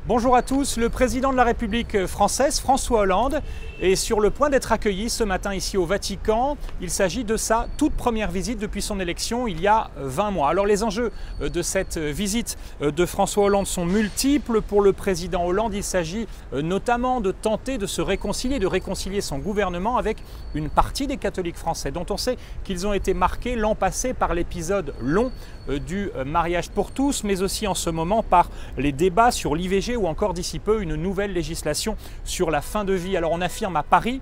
Bonjour à tous, le président de la République française, François Hollande, est sur le point d'être accueilli ce matin ici au Vatican. Il s'agit de sa toute première visite depuis son élection il y a 20 mois. Alors les enjeux de cette visite de François Hollande sont multiples. Pour le président Hollande, il s'agit notamment de tenter de se réconcilier, de réconcilier son gouvernement avec une partie des catholiques français, dont on sait qu'ils ont été marqués l'an passé par l'épisode long du mariage pour tous, mais aussi en ce moment par les débats sur l'IVG ou encore d'ici peu une nouvelle législation sur la fin de vie. Alors on affirme à Paris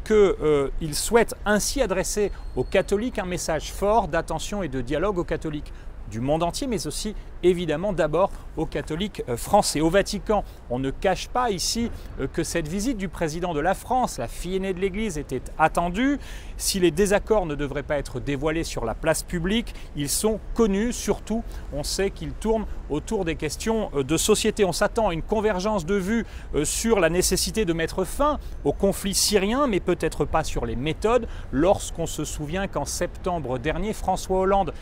qu'il souhaite ainsi adresser aux catholiques un message fort d'attention et de dialogue aux catholiques du monde entier, mais aussi évidemment d'abord aux catholiques français. Au Vatican, on ne cache pas ici que cette visite du président de la France, la fille aînée de l'Église, était attendue. Si les désaccords ne devraient pas être dévoilés sur la place publique, ils sont connus. Surtout, on sait qu'ils tournent autour des questions de société. On s'attend à une convergence de vues sur la nécessité de mettre fin au conflit syrien, mais peut-être pas sur les méthodes. Lorsqu'on se souvient qu'en septembre dernier, François Hollande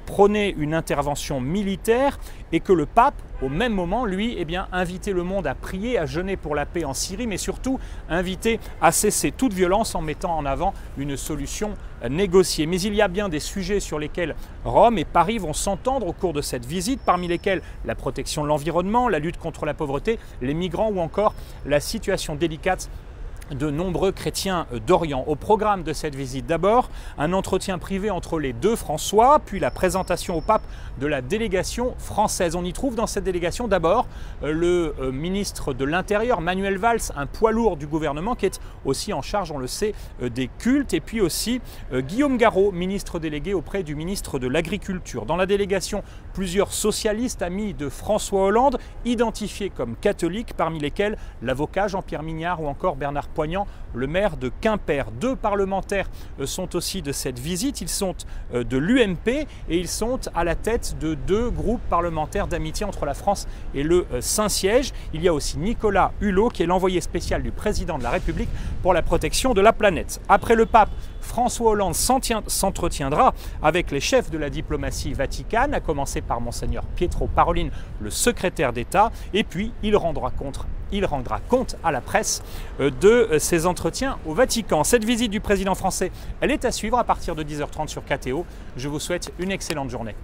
prônait une intervention militaire et que le pape, au même moment, lui, invitait le monde à prier, à jeûner pour la paix en Syrie, mais surtout invitait à cesser toute violence en mettant en avant une solution négociée. Mais il y a bien des sujets sur lesquels Rome et Paris vont s'entendre au cours de cette visite, parmi lesquels la protection de l'environnement, la lutte contre la pauvreté, les migrants ou encore la situation délicate de nombreux chrétiens d'Orient. Au programme de cette visite, d'abord, un entretien privé entre les deux François, puis la présentation au pape de la délégation française. On y trouve dans cette délégation d'abord le ministre de l'Intérieur, Manuel Valls, un poids lourd du gouvernement qui est aussi en charge, on le sait, des cultes, et puis aussi Guillaume Garot, ministre délégué auprès du ministre de l'Agriculture. Dans la délégation, plusieurs socialistes amis de François Hollande, identifiés comme catholiques, parmi lesquels l'avocat Jean-Pierre Mignard ou encore Bernard Poignant, le maire de Quimper. Deux parlementaires sont aussi de cette visite. Ils sont de l'UMP et ils sont à la tête de deux groupes parlementaires d'amitié entre la France et le Saint-Siège. Il y a aussi Nicolas Hulot qui est l'envoyé spécial du président de la République pour la protection de la planète. Après le pape, François Hollande s'entretiendra avec les chefs de la diplomatie vaticane, à commencer par Monseigneur Pietro Parolin, le secrétaire d'État, et puis il rendra compte à la presse de ses entretiens au Vatican. Cette visite du président français, elle est à suivre à partir de 10h30 sur KTO. Je vous souhaite une excellente journée.